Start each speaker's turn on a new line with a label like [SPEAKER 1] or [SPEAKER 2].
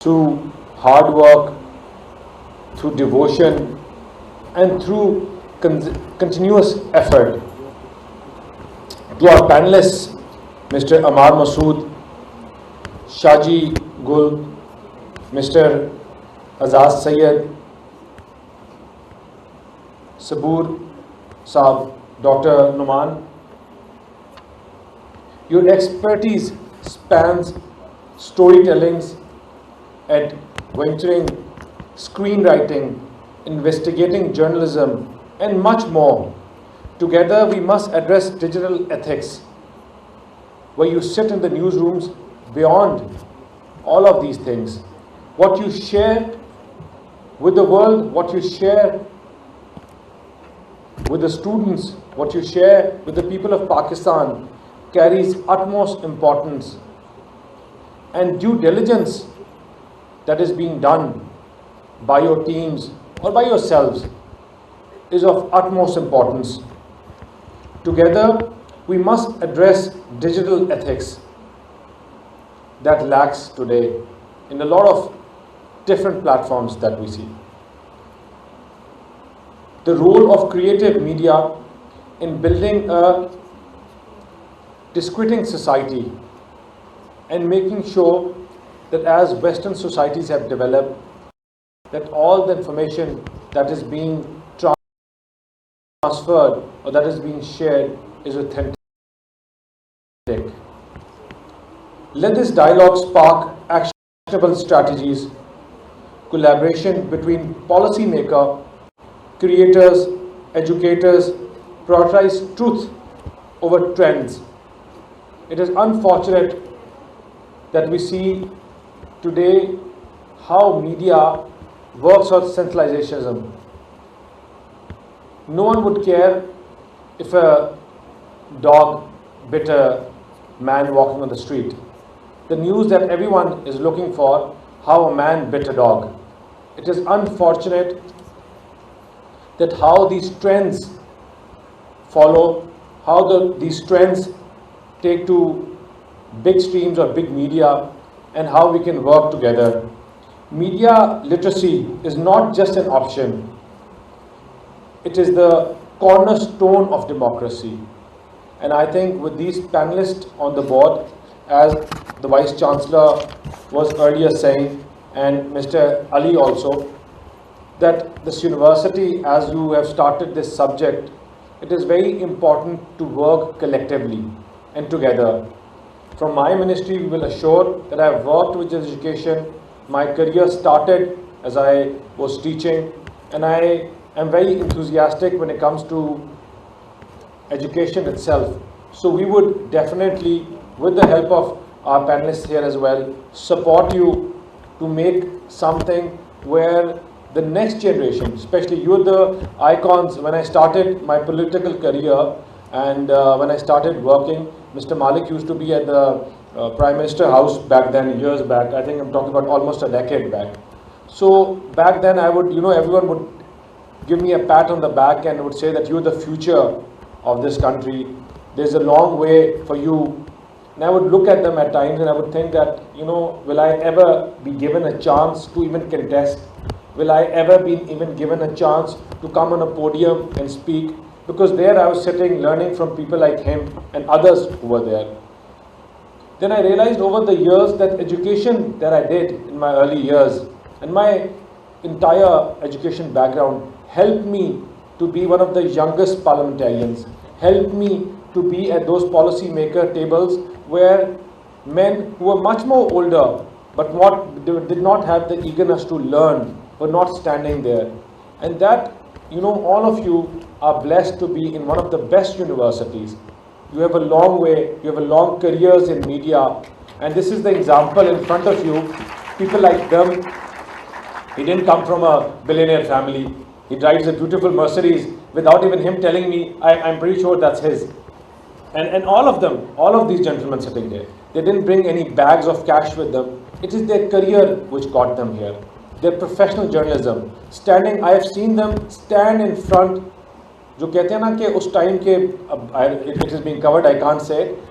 [SPEAKER 1] through hard work, through devotion, and through continuous effort. To our panelists, Mr. Amar Masood, Shaji Gul, Mr. Azaz Syed, Sabur Saab, Dr. Numan, your expertise spans storytellings, adventuring, screenwriting, investigating journalism, and much more. Together, we must address digital ethics, where you sit in the newsrooms beyond all of these things. What you share with the world, what you share with the students, what you share with the people of Pakistan carries utmost importance, and due diligence that is being done by your teams or by yourselves is of utmost importance. Together, we must address digital ethics that lacks today in a lot of different platforms that we see. The role of creative media in building a disquieting society and making sure that as Western societies have developed, that all the information that is being transferred or that is being shared is authentic. Let this dialogue spark actionable strategies, collaboration between policymakers, creators, educators, prioritize truth over trends. It is unfortunate that we see today how media works on sensationalism. No one would care if a dog bit a man walking on the street. The news that everyone is looking for, how a man bit a dog. It is unfortunate that how these trends follow, how these trends take to big streams or big media, and how we can work together. Media literacy is not just an option. It is the cornerstone of democracy. And I think with these panelists on the board, as the Vice Chancellor was earlier saying, and Mr. Ali also, that this university, as you have started this subject, it is very important to work collectively and together. From my ministry, we will assure that I have worked with education. My career started as I was teaching, and I am very enthusiastic when it comes to education itself. So we would definitely, with the help of our panelists here as well, support you to make something where the next generation, especially you're the icons. When I started my political career and when I started working, Mr. Malik used to be at the Prime Minister House back then, years back. I think I'm talking about almost a decade back. So back then I would, everyone would give me a pat on the back and would say that you're the future of this country. There's a long way for you. And I would look at them at times and I would think that, will I ever be given a chance to even contest? Will I ever be even given a chance to come on a podium and speak? Because there I was sitting learning from people like him and others who were there. Then I realized over the years that education that I did in my early years and my entire education background helped me to be one of the youngest parliamentarians, helped me to be at those policy maker tables where men who were much more older but did not have the eagerness to learn were not standing there. And that, all of you are blessed to be in one of the best universities. You have a long way, you have a long careers in media, and this is the example in front of you. People like them, he didn't come from a billionaire family. He drives a beautiful Mercedes without even him telling me. I'm pretty sure that's his. And all of them, all of these gentlemen sitting there, they didn't bring any bags of cash with them. It is their career which got them here. Their professional journalism, standing, I have seen them stand in front, जो कहते हैं ना कि उस time के, it is being covered, I can't say,